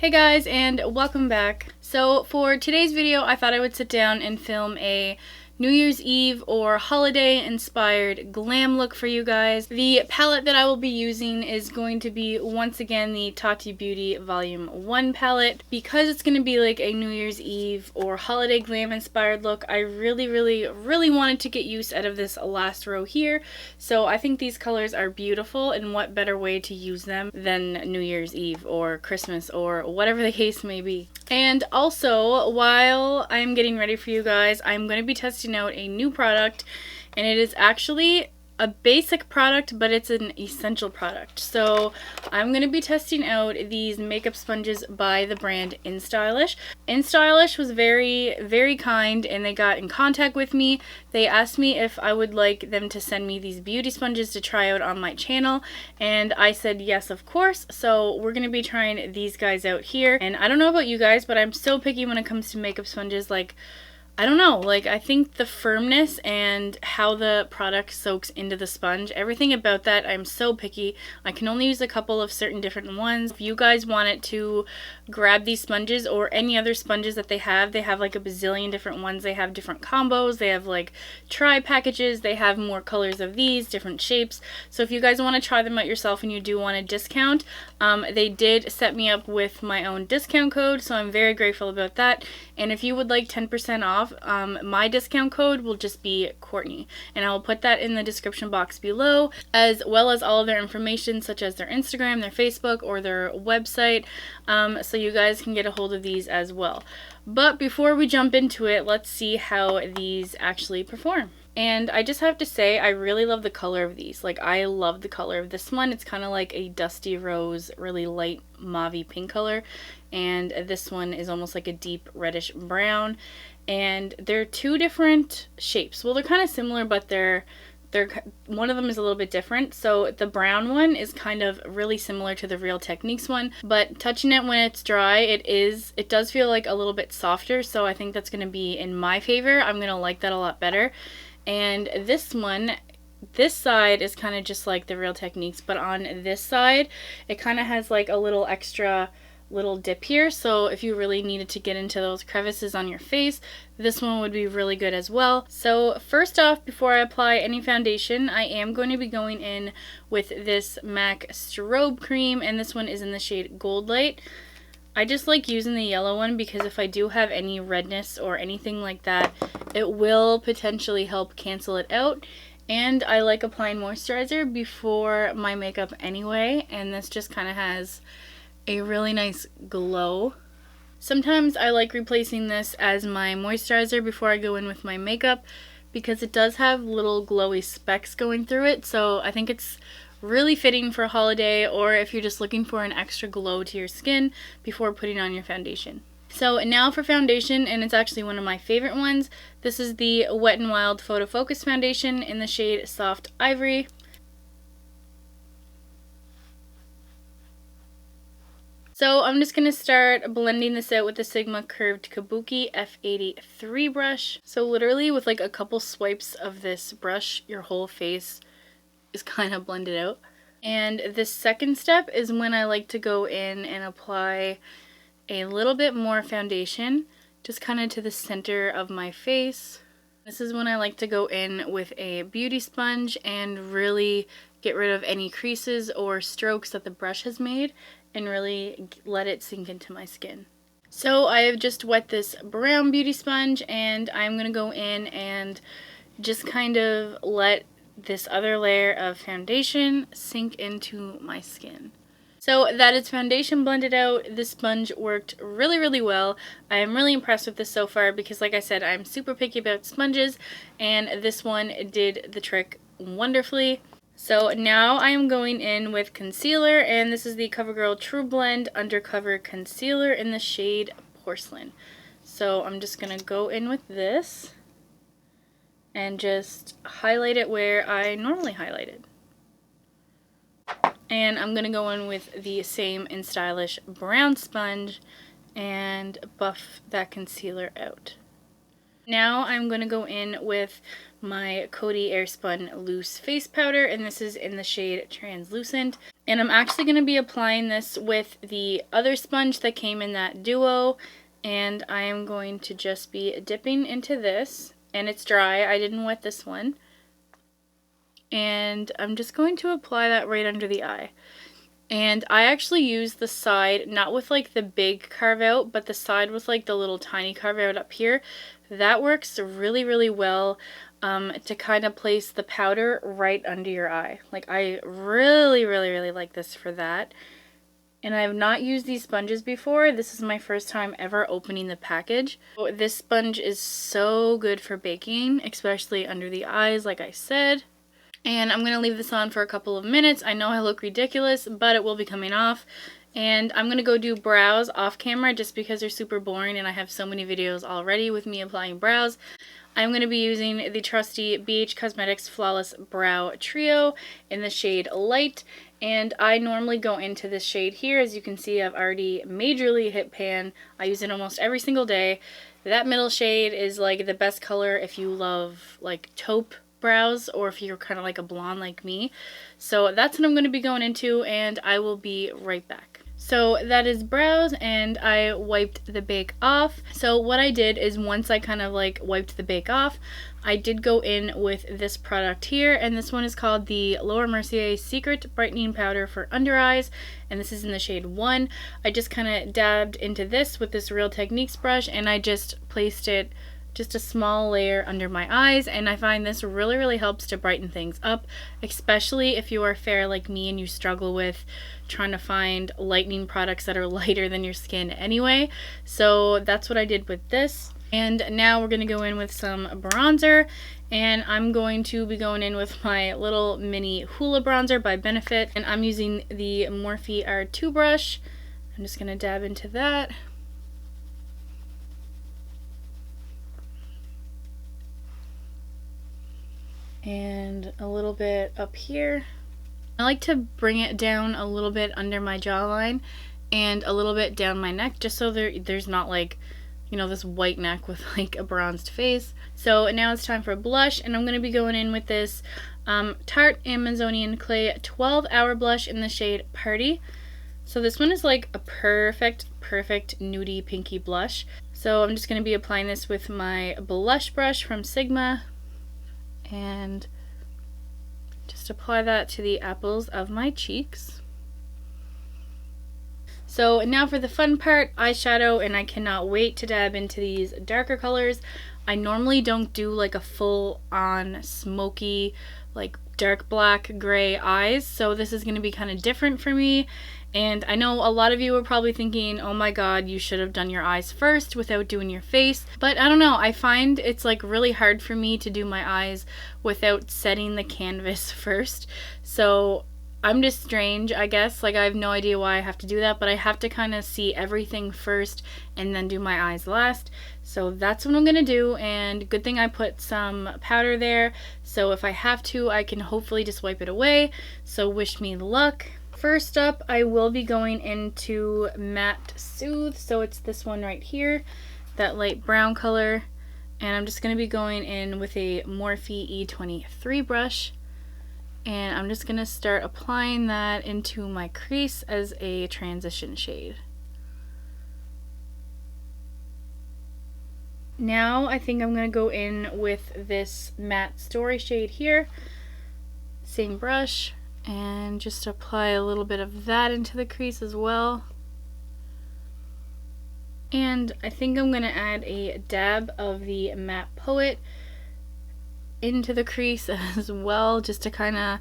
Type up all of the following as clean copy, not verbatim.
Hey guys, and welcome back. So for today's video, I thought I would sit down and film a New Year's Eve or holiday inspired glam look for you guys. The palette that I will be using is going to be once again the Tati Beauty Volume 1 palette. Because it's going to be like a New Year's Eve or holiday glam inspired look, I really wanted to get use out of this last row here. So I think these colors are beautiful, and what better way to use them than New Year's Eve or Christmas or whatever the case may be. And also, while I'm getting ready for you guys, I'm going to be testing out a new product, and it is actually a basic product, but it's an essential product. So I'm going to be testing out these makeup sponges by the brand Instylish. Instylish was very kind, and they got in contact with me. They asked me if I would like them to send me these beauty sponges to try out on my channel, and I said yes, of course. So we're going to be trying these guys out here. And I don't know about you guys, but I'm so picky when it comes to makeup sponges. Like, I don't know, like I think the firmness and how the product soaks into the sponge, everything about that, I'm so picky. I can only use a couple of certain different ones. If you guys wanted to grab these sponges or any other sponges that they have like a bazillion different ones. They have different combos, they have like tri-packages, they have more colors of these, different shapes. So if you guys want to try them out yourself and you do want a discount, they did set me up with my own discount code, so I'm very grateful about that. And if you would like 10% off, my discount code will just be Courtney, and I will put that in the description box below, as well as all of their information, such as their Instagram, their Facebook, or their website, so you guys can get a hold of these as well. But before we jump into it, let's see how these actually perform. And I just have to say, I really love the color of these. Like, I love the color of this one. It's kind of like a dusty rose, really light mauve pink color. And this one is almost like a deep reddish brown. And they're two different shapes. Well, they're kind of similar, but they're one of them is a little bit different. So the brown one is kind of really similar to the Real Techniques one, but touching it when it's dry, it does feel like a little bit softer. So I think that's going to be in my favor. I'm going to like that a lot better. And this one, this side is kind of just like the Real Techniques, but on this side, it kind of has like a little extra little dip here. So if you really needed to get into those crevices on your face, this one would be really good as well. So first off, before I apply any foundation, I am going to be going in with this MAC Strobe Cream, and this one is in the shade Goldlite. I just like using the yellow one because if I do have any redness or anything like that, it will potentially help cancel it out. And I like applying moisturizer before my makeup anyway, and this just kind of has a really nice glow. Sometimes I like replacing this as my moisturizer before I go in with my makeup because it does have little glowy specks going through it, so I think it's really fitting for a holiday, or if you're just looking for an extra glow to your skin before putting on your foundation. So now for foundation, and it's actually one of my favorite ones. This is the Wet n Wild Photofocus foundation in the shade Soft Ivory. So I'm just going to start blending this out with the Sigma Curved Kabuki F83 brush. So literally with like a couple swipes of this brush, your whole face is kind of blended out. And this second step is when I like to go in and apply a little bit more foundation, just kind of to the center of my face. This is when I like to go in with a beauty sponge and really get rid of any creases or strokes that the brush has made and really let it sink into my skin. So I have just wet this brown beauty sponge, and I'm going to go in and just kind of let this other layer of foundation sink into my skin. So that is foundation blended out. This sponge worked really well. I am really impressed with this so far because, like I said, I'm super picky about sponges, and this one did the trick wonderfully. So now I am going in with concealer, and this is the Covergirl Trublend Undercover Concealer in the shade Porcelain. So I'm just going to go in with this and just highlight it where I normally highlight it. And I'm going to go in with the same Instylish brown sponge and buff that concealer out. Now I'm going to go in with my Coty Airspun loose face powder, and this is in the shade Translucent. And I'm actually going to be applying this with the other sponge that came in that duo, and I am going to just be dipping into this, and it's dry, I didn't wet this one. And I'm just going to apply that right under the eye. And I actually use the side, not with like the big carve out, but the side with like the little tiny carve out up here. That works really, really well to kind of place the powder right under your eye. Like I really, really, really like this for that. And I have not used these sponges before. This is my first time ever opening the package. This sponge is so good for baking, especially under the eyes, like I said. And I'm going to leave this on for a couple of minutes. I know I look ridiculous, but it will be coming off. And I'm going to go do brows off camera just because they're super boring and I have so many videos already with me applying brows. I'm going to be using the trusty BH Cosmetics Flawless Brow Trio in the shade Light. And I normally go into this shade here. As you can see, I've already majorly hit pan. I use it almost every single day. That middle shade is like the best color if you love like taupe brows or if you're kind of like a blonde like me. So that's what I'm going to be going into, and I will be right back. So that is brows, and I wiped the bake off. So what I did is once I kind of like wiped the bake off, I did go in with this product here, and this one is called the Laura Mercier Secret Brightening Powder for Under Eyes, and this is in the shade 1. I just kind of dabbed into this with this Real Techniques brush, and I just placed it just a small layer under my eyes, and I find this really, really helps to brighten things up, especially if you are fair like me and you struggle with trying to find lightening products that are lighter than your skin anyway. So that's what I did with this. And now we're going to go in with some bronzer, and I'm going to be going in with my little mini Hoola bronzer by Benefit, and I'm using the Morphe R2 brush. I'm just going to dab into that. And a little bit up here. I like to bring it down a little bit under my jawline and a little bit down my neck, just so there's not like, you know, this white neck with like a bronzed face. So now it's time for blush, and I'm going to be going in with this Tarte Amazonian Clay 12-Hour Blush in the shade Party. So this one is like a perfect nudie pinky blush. So I'm just going to be applying this with my blush brush from Sigma, and just apply that to the apples of my cheeks. So now for the fun part, eyeshadow, and I cannot wait to dab into these darker colors. I normally don't do like a full-on smoky, like dark black gray eyes, so this is going to be kind of different for me. And I know a lot of you are probably thinking, oh my god, you should have done your eyes first without doing your face. But I don't know, I find it's like really hard for me to do my eyes without setting the canvas first. So I'm just strange, I guess. Like I have no idea why I have to do that, but I have to kind of see everything first and then do my eyes last. So that's what I'm going to do, and good thing I put some powder there. So if I have to, I can hopefully just wipe it away. So wish me luck. First up, I will be going into Matte Soothe, so it's this one right here, that light brown color, and I'm just going to be going in with a Morphe E23 brush, and I'm just going to start applying that into my crease as a transition shade. Now I think I'm going to go in with this Matte Story shade here, same brush, and just apply a little bit of that into the crease as well. And I think I'm going to add a dab of the Matte Poet into the crease as well, just to kind of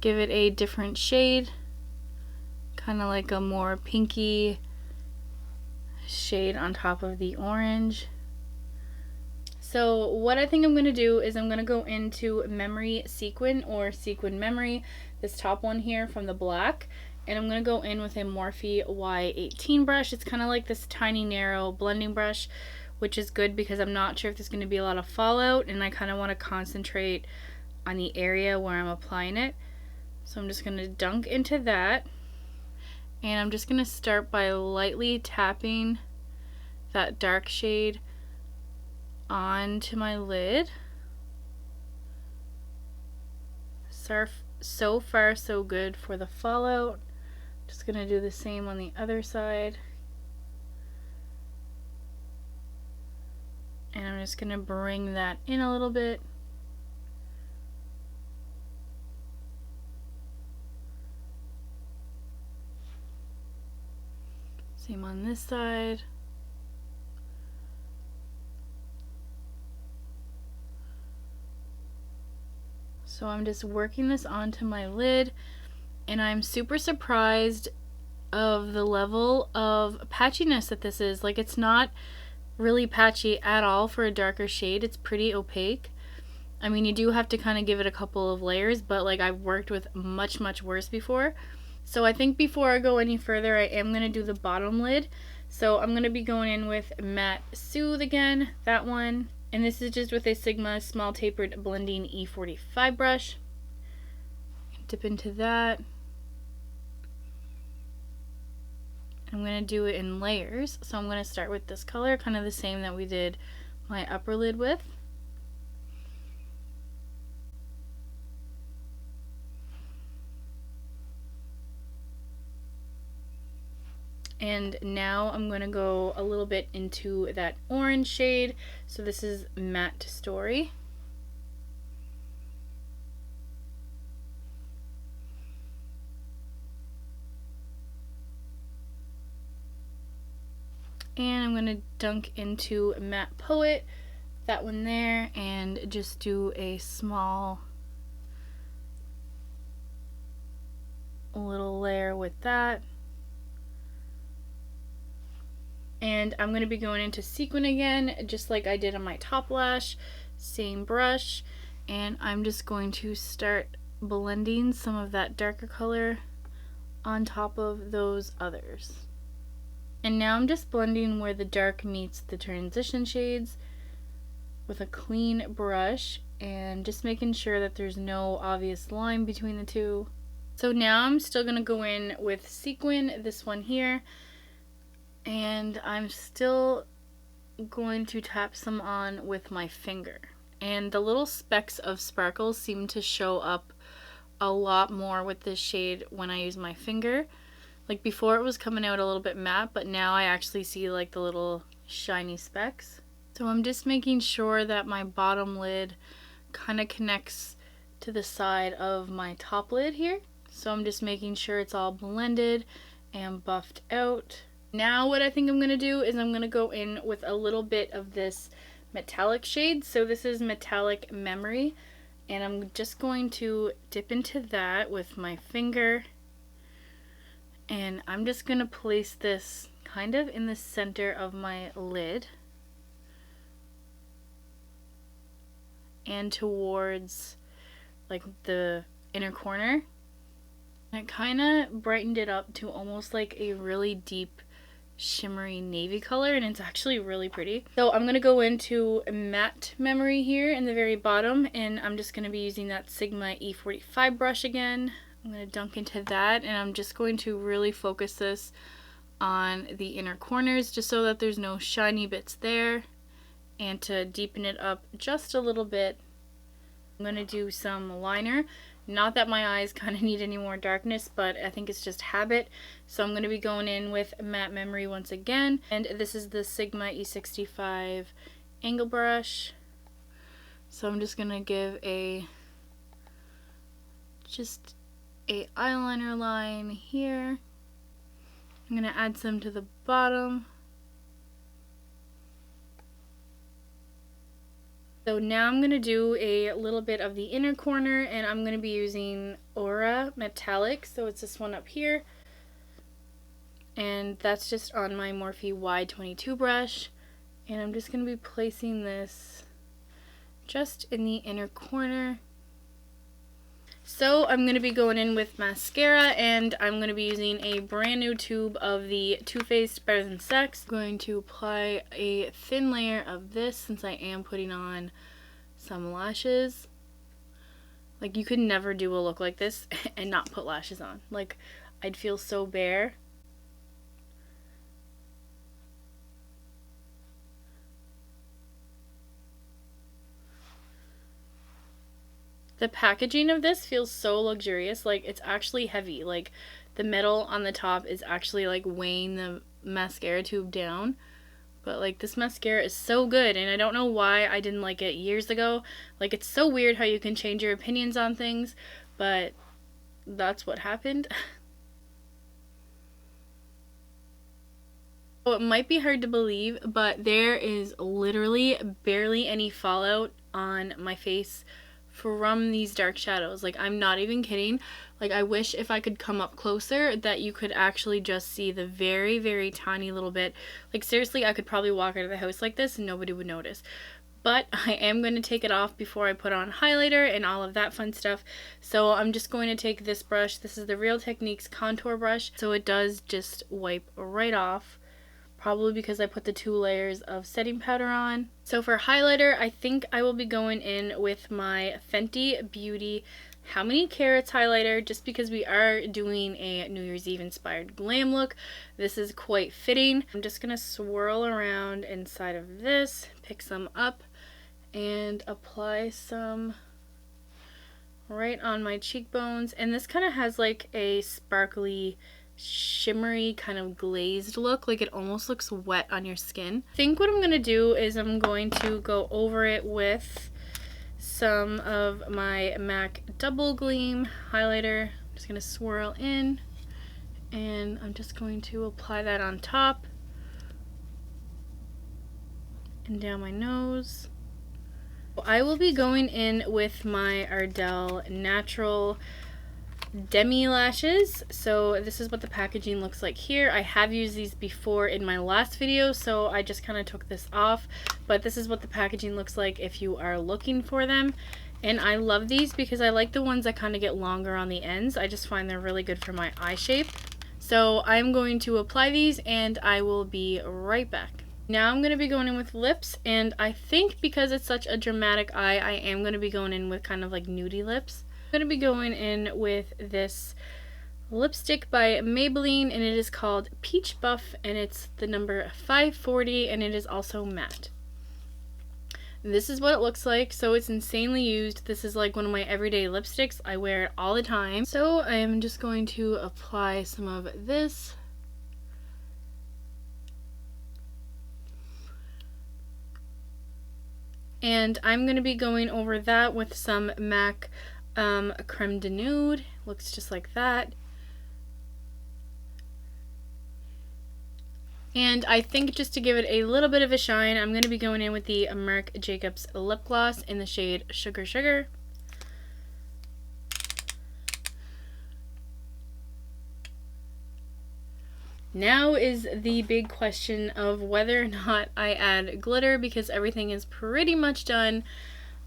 give it a different shade, kind of like a more pinky shade on top of the orange. So what I think I'm going to do is I'm going to go into Memory Sequin, or Sequin Memory, this top one here from the black, and I'm going to go in with a Morphe Y18 brush. It's kind of like this tiny narrow blending brush, which is good because I'm not sure if there's going to be a lot of fallout, and I kind of want to concentrate on the area where I'm applying it. So I'm just going to dunk into that, and I'm just going to start by lightly tapping that dark shade onto my lid. So far so good for the fallout. Just gonna do the same on the other side. And I'm just gonna bring that in a little bit. Same on this side. So I'm just working this onto my lid, and I'm super surprised of the level of patchiness that this is. Like, it's not really patchy at all for a darker shade. It's pretty opaque. I mean, you do have to kind of give it a couple of layers, but like, I've worked with much worse before. So I think before I go any further, I am going to do the bottom lid. So I'm going to be going in with Matte Soothe again, that one. And this is just with a Sigma Small Tapered Blending E45 brush. Dip into that. I'm going to do it in layers. So I'm going to start with this color, kind of the same that we did my upper lid with. And now I'm going to go a little bit into that orange shade. So this is Matte Story. And I'm going to dunk into Matte Poet, that one there, and just do a small little layer with that. And I'm going to be going into Sequin again, just like I did on my top lash, same brush, and I'm just going to start blending some of that darker color on top of those others. And now I'm just blending where the dark meets the transition shades with a clean brush, and just making sure that there's no obvious line between the two. So now I'm still going to go in with Sequin, this one here. And I'm still going to tap some on with my finger. And the little specks of sparkles seem to show up a lot more with this shade when I use my finger. Like, before it was coming out a little bit matte, but now I actually see like the little shiny specks. So I'm just making sure that my bottom lid kind of connects to the side of my top lid here. So I'm just making sure it's all blended and buffed out. Now what I think I'm going to do is I'm going to go in with a little bit of this metallic shade. So this is Metallic Memory, and I'm just going to dip into that with my finger, and I'm just going to place this kind of in the center of my lid and towards like the inner corner. And it kind of brightened it up to almost like a really deep shimmery navy color, and it's actually really pretty. So I'm going to go into Matte Memory here in the very bottom, and I'm just going to be using that Sigma E45 brush again. I'm going to dunk into that, and I'm just going to really focus this on the inner corners just so that there's no shiny bits there, and to deepen it up just a little bit, I'm going to do some liner. Not that my eyes kind of need any more darkness, but I think it's just habit. So I'm going to be going in with Matte Memory once again. And this is the Sigma E65 angle brush. So I'm just going to give just a eyeliner line here. I'm going to add some to the bottom. So now I'm going to do a little bit of the inner corner, and I'm going to be using Aura Metallic. So it's this one up here. And that's just on my Morphe Y22 brush. And I'm just going to be placing this just in the inner corner. So I'm going to be going in with mascara, and I'm going to be using a brand new tube of the Too Faced Better Than Sex. I'm going to apply a thin layer of this since I am putting on some lashes. Like, you could never do a look like this and not put lashes on. Like, I'd feel so bare. The packaging of this feels so luxurious. Like, it's actually heavy. Like, the metal on the top is actually like weighing the mascara tube down. But like, this mascara is so good, and I don't know why I didn't like it years ago. Like, it's so weird how you can change your opinions on things, but that's what happened. So it might be hard to believe, but there is literally barely any fallout on my face from these dark shadows. Like, I'm not even kidding. Like, I wish if I could come up closer that you could actually just see the very, very tiny little bit. Like, seriously, I could probably walk out of the house like this and nobody would notice. But I am going to take it off before I put on highlighter and all of that fun stuff. So I'm just going to take this brush. This is the Real Techniques contour brush. So it does just wipe right off. Probably because I put the 2 layers of setting powder on. So for highlighter, I think I will be going in with my Fenty Beauty How Many Carats highlighter, just because we are doing a New Year's Eve inspired glam look. This is quite fitting. I'm just gonna swirl around inside of this, pick some up, and apply some right on my cheekbones. And this kind of has like a sparkly, shimmery, kind of glazed look. Like, it almost looks wet on your skin. I think what I'm gonna do is I'm going to go over it with some of my MAC Double Gleam highlighter. I'm just gonna swirl in, and I'm just going to apply that on top and down my nose. I will be going in with my Ardell Natural Demi lashes. So this is what the packaging looks like here. I have used these before in my last video, so I just kind of took this off, but this is what the packaging looks like if you are looking for them. And I love these because I like the ones that kind of get longer on the ends. I just find they're really good for my eye shape. So I'm going to apply these and I will be right back. Now I'm going to be going in with lips, and I think because it's such a dramatic eye, I am going to be going in with kind of like nudie lips. I'm going to be going in with this lipstick by Maybelline, and it is called Peach Buff, and it's the number 540, and it is also matte. This is what it looks like. So it's insanely used. This is like one of my everyday lipsticks. I wear it all the time. So I am just going to apply some of this. And I'm going to be going over that with some MAC Creme de Nude. Looks just like that. And I think just to give it a little bit of a shine, I'm going to be going in with the Marc Jacobs lip gloss in the shade Sugar Sugar. Now is the big question of whether or not I add glitter, because everything is pretty much done.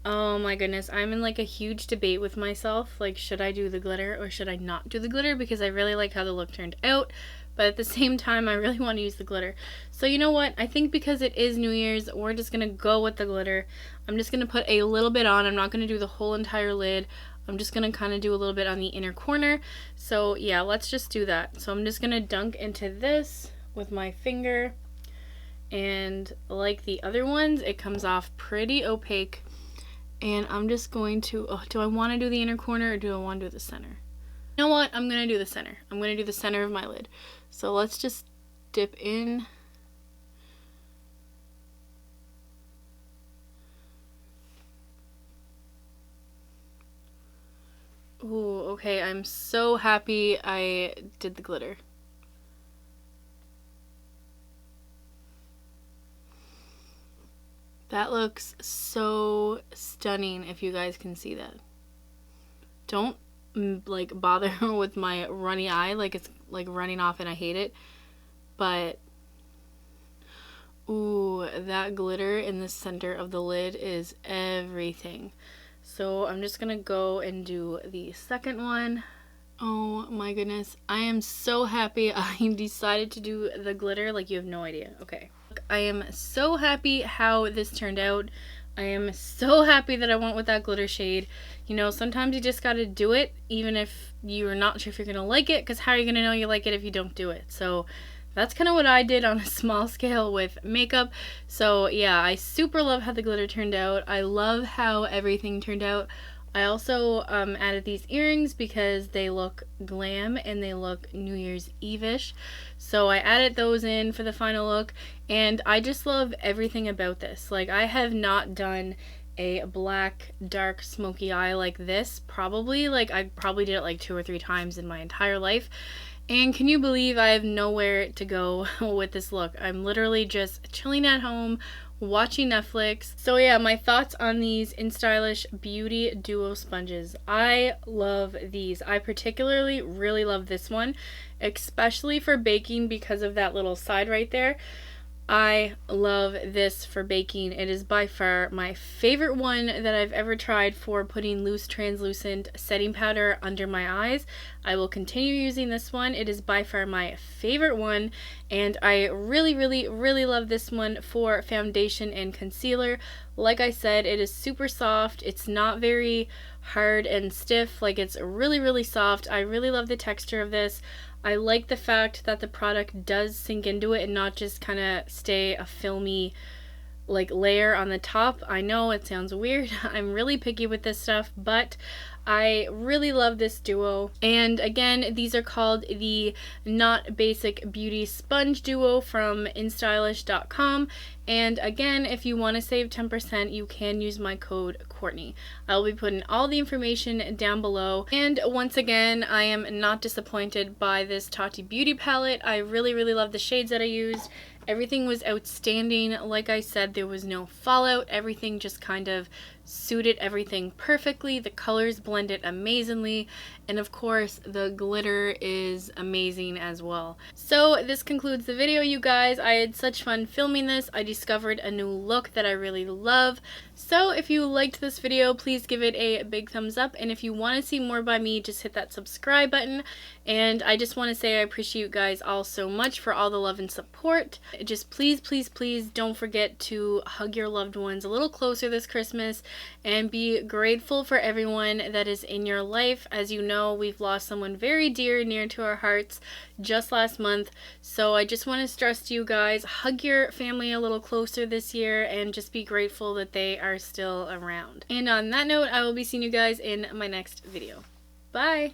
Oh my goodness, I'm in like a huge debate with myself. Like, should I do the glitter or should I not do the glitter? Because I really like how the look turned out, but at the same time I really want to use the glitter. So you know what, I think because it is New Year's, we're just gonna go with the glitter. I'm just gonna put a little bit on. I'm not gonna do the whole entire lid. I'm just gonna kind of do a little bit on the inner corner. So yeah, let's just do that. So I'm just gonna dunk into this with my finger, and like the other ones, it comes off pretty opaque. And I'm just going to, do I want to do the inner corner or do I want to do the center? You know what? I'm going to do the center. I'm going to do the center of my lid. So let's just dip in. Ooh, okay. I'm so happy I did the glitter. That looks so stunning, if you guys can see that. Don't like bother with my runny eye, like it's like running off and I hate it. But ooh, that glitter in the center of the lid is everything. So I'm just gonna go and do the second one. Oh my goodness, I am so happy I decided to do the glitter, like you have no idea. Okay. I am so happy how this turned out. I am so happy that I went with that glitter shade. You know, sometimes you just gotta do it, even if you're not sure if you're gonna like it, because how are you gonna know you like it if you don't do it? So that's kind of what I did on a small scale with makeup. So yeah, I super love how the glitter turned out. I love how everything turned out. I also added these earrings because they look glam and they look New Year's Eve-ish. So I added those in for the final look, and I just love everything about this. Like, I have not done a black dark smoky eye like this probably. Like, I probably did it like 2 or 3 times in my entire life. And can you believe I have nowhere to go with this look? I'm literally just chilling at home, watching Netflix. So yeah, my thoughts on these Instylish Beauty Duo Sponges. I love these. I particularly really love this one, especially for baking because of that little side right there. I love this for baking. It is by far my favorite one that I've ever tried for putting loose translucent setting powder under my eyes. I will continue using this one. It is by far my favorite one, and I really love this one for foundation and concealer. Like I said, it is super soft. It's not very hard and stiff. Like, it's really soft. I really love the texture of this. I like the fact that the product does sink into it and not just kind of stay a filmy like layer on the top. I know it sounds weird. I'm really picky with this stuff, but I really love this duo. And again, these are called the Not Basic Beauty Sponge Duo from Instylish.com. And again, if you want to save 10%, you can use my code Courtney. I'll be putting all the information down below. And once again, I am not disappointed by this Tati Beauty palette. I really love the shades that I used. Everything was outstanding. Like I said, there was no fallout. Everything just kind of suited everything perfectly. The colors blended amazingly, and of course the glitter is amazing as well. So this concludes the video, you guys. I had such fun filming this. I discovered a new look that I really love. So if you liked this video, please give it a big thumbs up, and if you want to see more by me, just hit that subscribe button. And I just want to say I appreciate you guys all so much for all the love and support. Just please don't forget to hug your loved ones a little closer this Christmas, and be grateful for everyone that is in your life. As you know, we've lost someone very dear and near to our hearts just last month. So I just want to stress to you guys, hug your family a little closer this year and just be grateful that they are still around. And on that note, I will be seeing you guys in my next video. Bye!